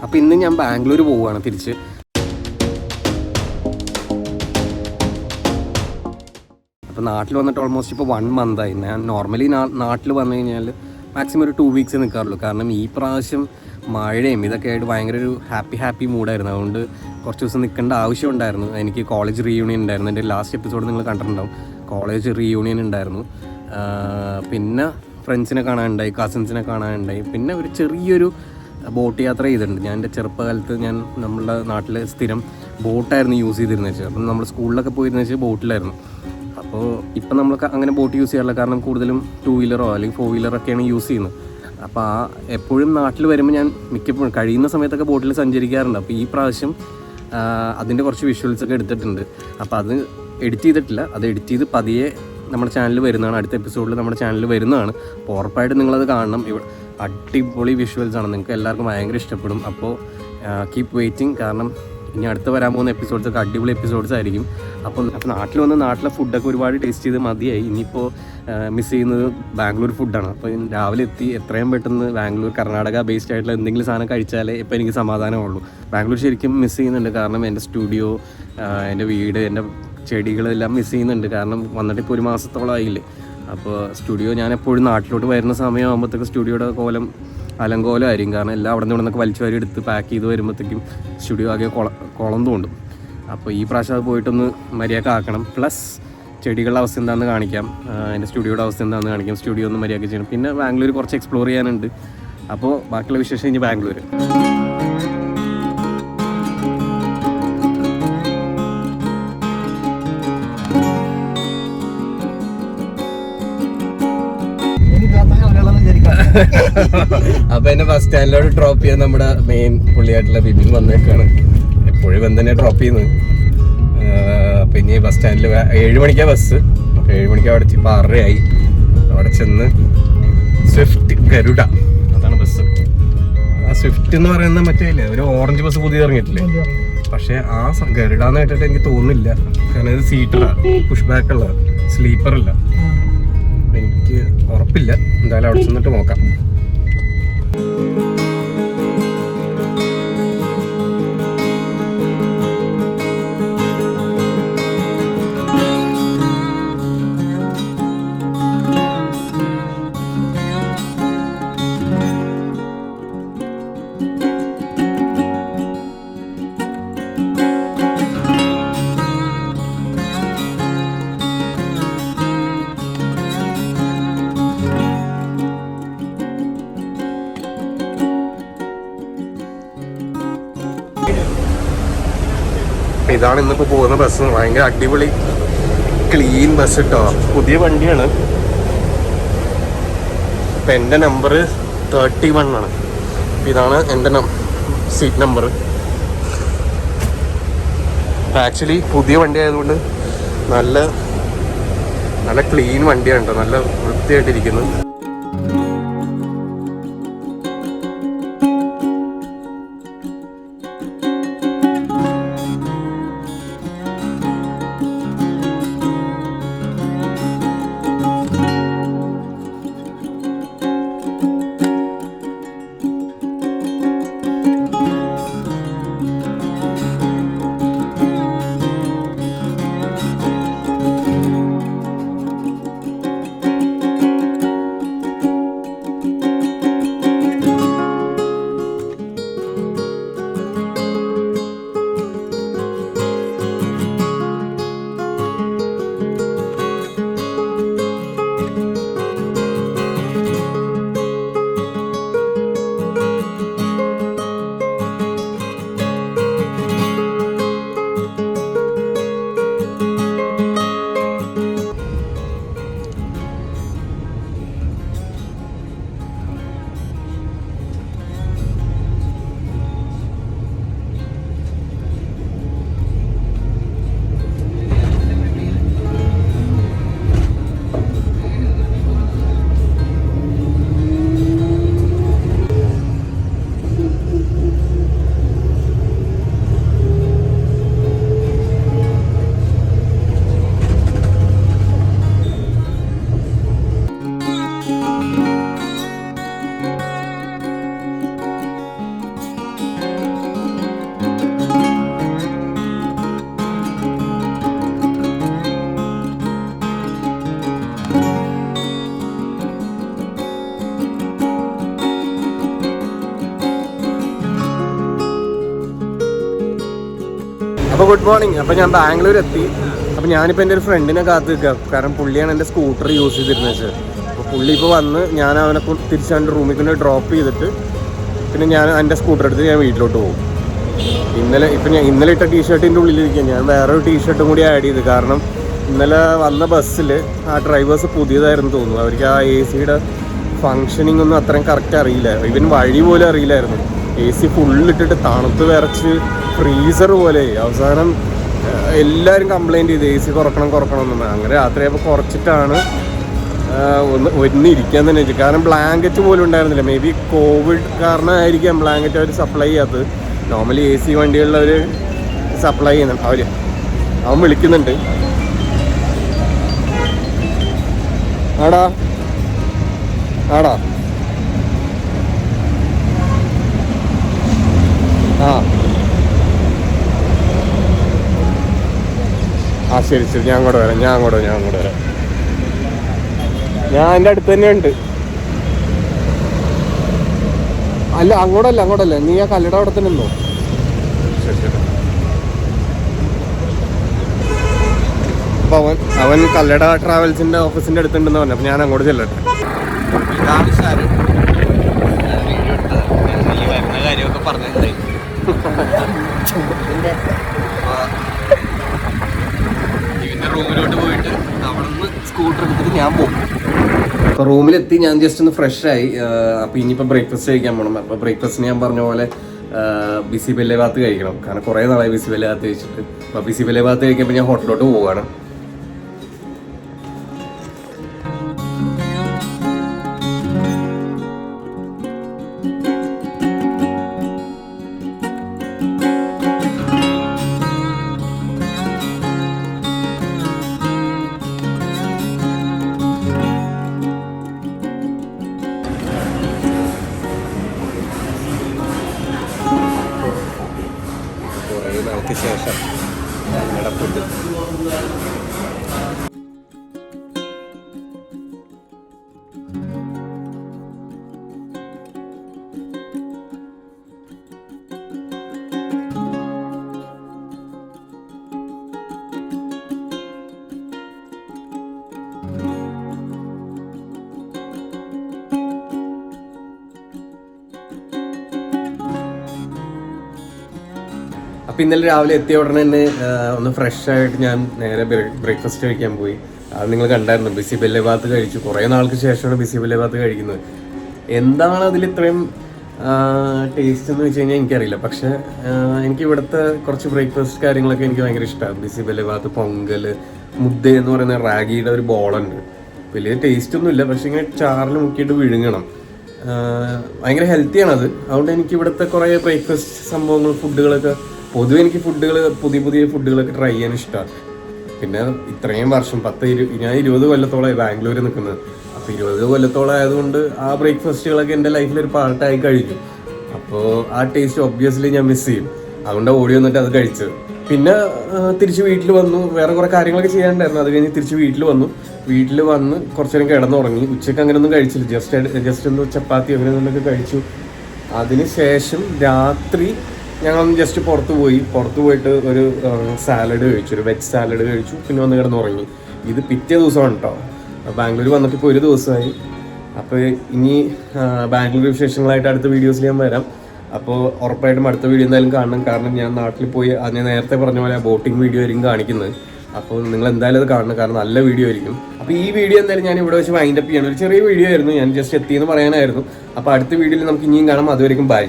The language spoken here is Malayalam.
അപ്പോൾ ഇന്ന് ഞാൻ ബാംഗ്ലൂർ പോവുകയാണ് തിരിച്ച്. അപ്പോൾ നാട്ടിൽ വന്നിട്ട് ഓൾമോസ്റ്റ് ഇപ്പോൾ 1 മന്തായി. ഞാൻ നോർമലി നാട്ടിൽ വന്നു കഴിഞ്ഞാൽ മാക്സിമം ഒരു 2 വീക്സ് നിൽക്കാറുള്ളൂ. കാരണം ഈ പ്രാവശ്യം മഴയും ഇതൊക്കെ ആയിട്ട് ഭയങ്കര ഒരു ഹാപ്പി മൂഡായിരുന്നു. അതുകൊണ്ട് കുറച്ച് ദിവസം നിൽക്കേണ്ട ആവശ്യം ഉണ്ടായിരുന്നു. എനിക്ക് കോളേജ് റീയൂണിയൻ ഉണ്ടായിരുന്നു. എൻ്റെ ലാസ്റ്റ് എപ്പിസോഡ് നിങ്ങൾ കണ്ടിട്ടുണ്ടാവും. കോളേജ് റീയൂണിയൻ ഉണ്ടായിരുന്നു. പിന്നെ ഫ്രണ്ട്സിനെ കാണാനുണ്ടായി, കസിൻസിനെ കാണാനുണ്ടായി. പിന്നെ ഒരു ചെറിയൊരു ബോട്ട് യാത്ര ചെയ്തിട്ടുണ്ട്. ഞാൻ എൻ്റെ ചെറുപ്പകാലത്ത് നമ്മളുടെ നാട്ടിൽ സ്ഥിരം ബോട്ടായിരുന്നു യൂസ് ചെയ്തിരുന്നത് വെച്ചാൽ. അപ്പം നമ്മൾ സ്കൂളിലൊക്കെ പോയിരുന്ന വെച്ചാൽ ബോട്ടിലായിരുന്നു. അപ്പോൾ ഇപ്പം നമ്മൾ അങ്ങനെ ബോട്ട് യൂസ് ചെയ്യാറില്ല. കാരണം കൂടുതലും 2 വീലറോ അല്ലെങ്കിൽ 4 വീലറൊക്കെയാണ് യൂസ് ചെയ്യുന്നത്. അപ്പോൾ എപ്പോഴും നാട്ടിൽ വരുമ്പോൾ ഞാൻ മിക്കപ്പോഴും കഴിയുന്ന സമയത്തൊക്കെ ബോട്ടിൽ സഞ്ചരിക്കാറുണ്ട്. അപ്പോൾ ഈ പ്രാവശ്യം അതിൻ്റെ കുറച്ച് വിഷ്വൽസൊക്കെ എടുത്തിട്ടുണ്ട്. അപ്പോൾ അത് എഡിറ്റ് ചെയ്തിട്ടില്ല. അത് എഡിറ്റ് ചെയ്ത് പതിയെ നമ്മുടെ ചാനലിൽ വരുന്നതാണ്. അടുത്ത എപ്പിസോഡിൽ നമ്മുടെ ചാനലിൽ വരുന്നതാണ്. അപ്പോൾ ഉറപ്പായിട്ടും നിങ്ങളത് കാണണം. അടിപൊളി വിഷ്വൽസാണ്. നിങ്ങൾക്ക് എല്ലാവർക്കും ഭയങ്കര ഇഷ്ടപ്പെടും. അപ്പോൾ കീപ്പ് വെയിറ്റിംഗ്. കാരണം ഇനി അടുത്ത് വരാൻ പോകുന്ന എപ്പിസോഡ്സൊക്കെ അടിപൊളി എപ്പിസോഡ്സ് ആയിരിക്കും. അപ്പോൾ നാട്ടിൽ വന്ന് നാട്ടിലെ ഫുഡൊക്കെ ഒരുപാട് ടേസ്റ്റ് ചെയ്ത് മതിയായി. ഇനിയിപ്പോൾ മിസ് ചെയ്യുന്നത് ബാംഗ്ലൂർ ഫുഡാണ്. അപ്പോൾ രാവിലെ എത്തി എത്രയും പെട്ടെന്ന് ബാംഗ്ലൂർ കർണാടക ബേസ്ഡ് ആയിട്ടുള്ള എന്തെങ്കിലും സാധനം കഴിച്ചാലേ ഇപ്പോൾ എനിക്ക് സമാധാനമുള്ളൂ. ബാംഗ്ലൂർ ശരിക്കും മിസ് ചെയ്യുന്നുണ്ട്. കാരണം എൻ്റെ സ്റ്റുഡിയോ, എൻ്റെ വീട്, എൻ്റെ ചെടികളെല്ലാം മിസ് ചെയ്യുന്നുണ്ട്. കാരണം വന്നിട്ട് ഇപ്പോൾ 1 മാസത്തോളം ആയില്ലേ. അപ്പോൾ സ്റ്റുഡിയോ ഞാൻ എപ്പോഴും നാട്ടിലോട്ട് വരുന്ന സമയമാകുമ്പോഴത്തേക്ക് സ്റ്റുഡിയോയുടെ അലങ്കോലമായിരിക്കും. കാരണം എല്ലാം അവിടെ നിന്നൊക്കെ വലിച്ചു വാരി എടുത്ത് പാക്ക് ചെയ്ത് വരുമ്പോഴത്തേക്കും സ്റ്റുഡിയോ ആകെ കുളം തോണ്ടും. അപ്പോൾ ഈ പ്രാവശ്യം അത് പോയിട്ടൊന്ന് മര്യാദ ആക്കണം. പ്ലസ് ചെടികളുടെ അവസ്ഥ എന്താണെന്ന് കാണിക്കാം, എൻ്റെ സ്റ്റുഡിയോയുടെ അവസ്ഥ എന്താണെന്ന് കാണിക്കാം. സ്റ്റുഡിയോ ഒന്ന് മര്യാദ ചെയ്യണം. പിന്നെ ബാംഗ്ലൂർ കുറച്ച് എക്സ്പ്ലോർ ചെയ്യാനുണ്ട്. അപ്പോൾ ബാക്കിയുള്ള വിശേഷം ഇനി ബാംഗ്ലൂർ. അപ്പൊ എന്നെ ബസ് സ്റ്റാൻഡിലോട്ട് ഡ്രോപ്പ് ചെയ്യാൻ നമ്മുടെ മെയിൻ പുള്ളിയായിട്ടുള്ള ബിബിൻ വന്നേക്കാണ്. എപ്പോഴും ഇവൻ തന്നെ ഡ്രോപ്പ് ചെയ്യുന്നത്. അപ്പൊ ഇനി ബസ് സ്റ്റാൻഡിൽ 7 മണിക്കാണ് ബസ്. അപ്പൊ 7 മണിക്ക് അവിടെ ഇപ്പം 6:30 അവിടെ ചെന്ന് സ്വിഫ്റ്റ് ഗരുഡ, അതാണ് ബസ്. ആ സ്വിഫ്റ്റ് എന്ന് പറയുന്ന മറ്റേ ഇല്ലേ ഒരു ഓറഞ്ച് ബസ് പുതിയ ഇറങ്ങിയിട്ടില്ലേ, പക്ഷെ ആ ഗരുഡാന്ന് കേട്ടിട്ട് എനിക്ക് തോന്നുന്നില്ല. കാരണം ഇത് സീറ്ററാണ്, പുഷ് ബാക്ക് ഉള്ള, സ്ലീപ്പറല്ല. എനിക്ക് ഉറപ്പില്ല. എന്തായാലും അവിടെ ചെന്നിട്ട് നോക്കാം. ഇതാണ് ഇന്നിപ്പോൾ പോകുന്ന ബസ്. ഭയങ്കര അടിപൊളി ക്ലീൻ ബസ് കേട്ടോ. പുതിയ വണ്ടിയാണ്. ഇപ്പം എൻ്റെ നമ്പർ 31 ആണ്. ഇതാണ് എൻ്റെ സീറ്റ് നമ്പർ. ആക്ച്വലി പുതിയ വണ്ടി ആയതുകൊണ്ട് നല്ല ക്ലീൻ വണ്ടിയാണ് കേട്ടോ. നല്ല വൃത്തിയായിട്ടിരിക്കുന്നു. അപ്പോൾ ഗുഡ് മോർണിംഗ്. അപ്പോൾ ഞാൻ ബാംഗ്ലൂർ എത്തി. അപ്പോൾ ഞാനിപ്പോൾ എൻ്റെ ഒരു ഫ്രണ്ടിനെ കാത്ത് നിൽക്കുക. കാരണം പുള്ളിയാണ് എൻ്റെ സ്കൂട്ടർ യൂസ് ചെയ്തിരുന്നത്. അപ്പോൾ പുള്ളി ഇപ്പോൾ വന്ന് ഞാൻ അവനെ തിരിച്ചാണ്ട് റൂമിൽ കൊണ്ട് ഡ്രോപ്പ് ചെയ്തിട്ട് പിന്നെ ഞാൻ എൻ്റെ സ്കൂട്ടർ എടുത്ത് ഞാൻ വീട്ടിലോട്ട് പോകും. ഇന്നലെ ഇട്ട ടീഷർട്ടിൻ്റെ ഉള്ളിലിരിക്കുക. ഞാൻ വേറൊരു ടീഷർട്ടും കൂടി ആഡ് ചെയ്ത്. കാരണം ഇന്നലെ വന്ന ബസ്സിൽ ആ ഡ്രൈവേഴ്സ് പുതിയതായിരുന്നു തോന്നുന്നു. അവർക്ക് ആ എ സിയുടെ ഫങ്ഷനിങ് ഒന്നും അത്രയും കറക്റ്റ് അറിയില്ല. ഇവൻ വഴി പോലും അറിയില്ലായിരുന്നു. എ സി ഫുള്ളിട്ടിട്ട് തണുത്ത് വിറച്ച് ഫ്രീസർ പോലെ. അവസാനം എല്ലാവരും കംപ്ലൈൻറ്റ് ചെയ്ത് എ സി കുറക്കണം എന്നുണ്ട്. അങ്ങനെ രാത്രിയായപ്പോൾ കുറച്ചിട്ടാണ് ഒന്ന് ഇരിക്കാൻ തന്നെ വെച്ചു. കാരണം ബ്ലാങ്കറ്റ് പോലും ഉണ്ടായിരുന്നില്ല. മേ ബി കോവിഡ് കാരണമായിരിക്കാം ബ്ലാങ്കറ്റ് അവർ സപ്ലൈ ചെയ്യാത്തത്. നോർമലി എ സി വണ്ടികളിൽ അവർ സപ്ലൈ ചെയ്യുന്നുണ്ട്. അവൻ വിളിക്കുന്നുണ്ട്. ആടാ ശരി ഞാൻ അങ്ങോട്ട് വരാം. ഞാൻ എൻ്റെ അടുത്ത് തന്നെ ഉണ്ട്. അല്ല അങ്ങോട്ടല്ല, നീ ആ കല്ലട അവിടെ തന്നെ ഉണ്ടോ? ശരി. അപ്പോൾ അവൻ കല്ലട ട്രാവൽസിൻ്റെ ഓഫീസിൻ്റെ അടുത്തുണ്ടെന്ന് പറഞ്ഞു. അപ്പോൾ ഞാൻ അങ്ങോട്ട് ചെല്ലട്ടെ. കാര്യമൊക്കെ പറഞ്ഞിട്ടുണ്ടായി. ഇവൻ്റെ റൂമിലോട്ട് പോയിട്ട് അവിടെ നിന്ന് സ്കൂട്ടർ എടുത്തിട്ട് ഞാൻ പോകും. അപ്പോൾ റൂമിലെത്തി ഞാൻ ജസ്റ്റ് ഒന്ന് ഫ്രഷായി. അപ്പോൾ ഇനിയിപ്പോൾ ബ്രേക്ക്ഫാസ്റ്റ് കഴിക്കാൻ പോകണം. അപ്പോൾ ബ്രേക്ക്ഫാസ്റ്റിന് ഞാൻ പറഞ്ഞ പോലെ ബിസി ബെല്ലെ ഭാഗത്ത് കഴിക്കണം. കാരണം കുറേ നാളായി ബിസി ബെല്ലെ ഭാഗത്ത് കഴിച്ചിട്ട്. അപ്പോൾ ബിസി ബെല്ലെ ഭാഗത്ത് കഴിക്കുമ്പോൾ ഞാൻ ഹോട്ടലിലോട്ട് പോവുകയാണ്. ശേഷം ഞങ്ങളുടെ ഫുഡ് അപ്പോൾ ഇന്നലെ രാവിലെ എത്തിയ ഉടനെ തന്നെ ഒന്ന് ഫ്രഷായിട്ട് ഞാൻ നേരെ ബ്രേക്ക്ഫാസ്റ്റ് കഴിക്കാൻ പോയി. അത് നിങ്ങൾ കണ്ടായിരുന്നു. ബിസി ബെല്ലെ ഭാഗത്ത് കഴിച്ചു. കുറേ നാൾക്ക് ശേഷമാണ് ബിസി ബെല്ലെ ഭാഗത്ത് കഴിക്കുന്നത്. എന്താണ് അതിൽ ഇത്രയും ടേസ്റ്റ് എന്ന് വെച്ച് കഴിഞ്ഞാൽ എനിക്കറിയില്ല. പക്ഷേ എനിക്ക് ഇവിടുത്തെ കുറച്ച് ബ്രേക്ക്ഫാസ്റ്റ് കാര്യങ്ങളൊക്കെ എനിക്ക് ഭയങ്കര ഇഷ്ടമാണ്. ബിസി ബെല്ലെ ഭാഗത്ത് പൊങ്കൽ, മുദ്ദ എന്ന് പറയുന്ന റാഗിയുടെ ഒരു ബോളുണ്ട്. വലിയ ടേസ്റ്റ് ഒന്നുമില്ല, പക്ഷേ ഇങ്ങനെ ചാറിൽ മുക്കിയിട്ട് വിഴുങ്ങണം. ഭയങ്കര ഹെൽത്തിയാണത്. അതുകൊണ്ട് എനിക്ക് ഇവിടുത്തെ കുറേ ബ്രേക്ക്ഫാസ്റ്റ് സംഭവങ്ങൾ, ഫുഡുകളൊക്കെ പൊതുവെ എനിക്ക് പുതിയ ഫുഡുകളൊക്കെ ട്രൈ ചെയ്യാൻ ഇഷ്ടമാണ്. പിന്നെ ഇത്രയും വർഷം ഞാൻ 20 കൊല്ലത്തോളമായി ബാംഗ്ലൂരിൽ നിൽക്കുന്നത്. അപ്പോൾ 20 കൊല്ലത്തോളം ആയതുകൊണ്ട് ആ ബ്രേക്ക്ഫാസ്റ്റുകളൊക്കെ എൻ്റെ ലൈഫിലൊരു പാർട്ടായി കഴിഞ്ഞു. അപ്പോൾ ആ ടേസ്റ്റ് ഒബ്വിയസ്ലി ഞാൻ മിസ് ചെയ്യും. അതുകൊണ്ട് ഓടി വന്നിട്ട് അത് കഴിച്ചത്. പിന്നെ തിരിച്ച് വീട്ടിൽ വന്നു. വേറെ കുറേ കാര്യങ്ങളൊക്കെ ചെയ്യാനുണ്ടായിരുന്നു. അത് കഴിഞ്ഞ് തിരിച്ച് വീട്ടിൽ വന്ന് കുറച്ച് നേരം കിടന്നുറങ്ങി. ഉച്ചയ്ക്ക് അങ്ങനെയൊന്നും കഴിച്ചില്ല. ജസ്റ്റ് ഒന്ന് ചപ്പാത്തി അങ്ങനെ ഒന്നൊക്കെ കഴിച്ചു. അതിന് ശേഷം രാത്രി ഞങ്ങളൊന്ന് ജസ്റ്റ് പുറത്ത് പോയിട്ട് ഒരു സാലഡ് കഴിച്ചു, ഒരു വെജ് സാലഡ് കഴിച്ചു. പിന്നെ വന്ന് കിടന്നുറങ്ങി. ഇത് പിറ്റേ ദിവസമാണ് കേട്ടോ. ബാംഗ്ലൂർ വന്നിട്ട് ഇപ്പോൾ ഒരു ദിവസമായി. അപ്പോൾ ഇനി ബാംഗ്ലൂർ വിശേഷങ്ങളായിട്ട് അടുത്ത വീഡിയോസിൽ ഞാൻ വരാം. അപ്പോൾ ഉറപ്പായിട്ടും അടുത്ത വീഡിയോ എന്തായാലും കാണണം. കാരണം ഞാൻ നാട്ടിൽ പോയി ഞാൻ നേരത്തെ പറഞ്ഞ പോലെ ബോട്ടിംഗ് വീഡിയോ ആയിരിക്കും കാണിക്കുന്നത്. അപ്പോൾ നിങ്ങൾ എന്തായാലും അത് കാണണം. കാരണം നല്ല വീഡിയോ ആയിരിക്കും. അപ്പോൾ ഈ വീഡിയോ എന്തായാലും ഞാൻ ഇവിടെ വെച്ച് വൈൻഡപ്പ് ചെയ്യണം. ഒരു ചെറിയ വീഡിയോ ആയിരുന്നു. ഞാൻ ജസ്റ്റ് എത്തിയെന്ന് പറയാനായിരുന്നു. അപ്പോൾ അടുത്ത വീഡിയോയിൽ നമുക്ക് ഇനിയും കാണാം. അതുവരെയും ബൈ.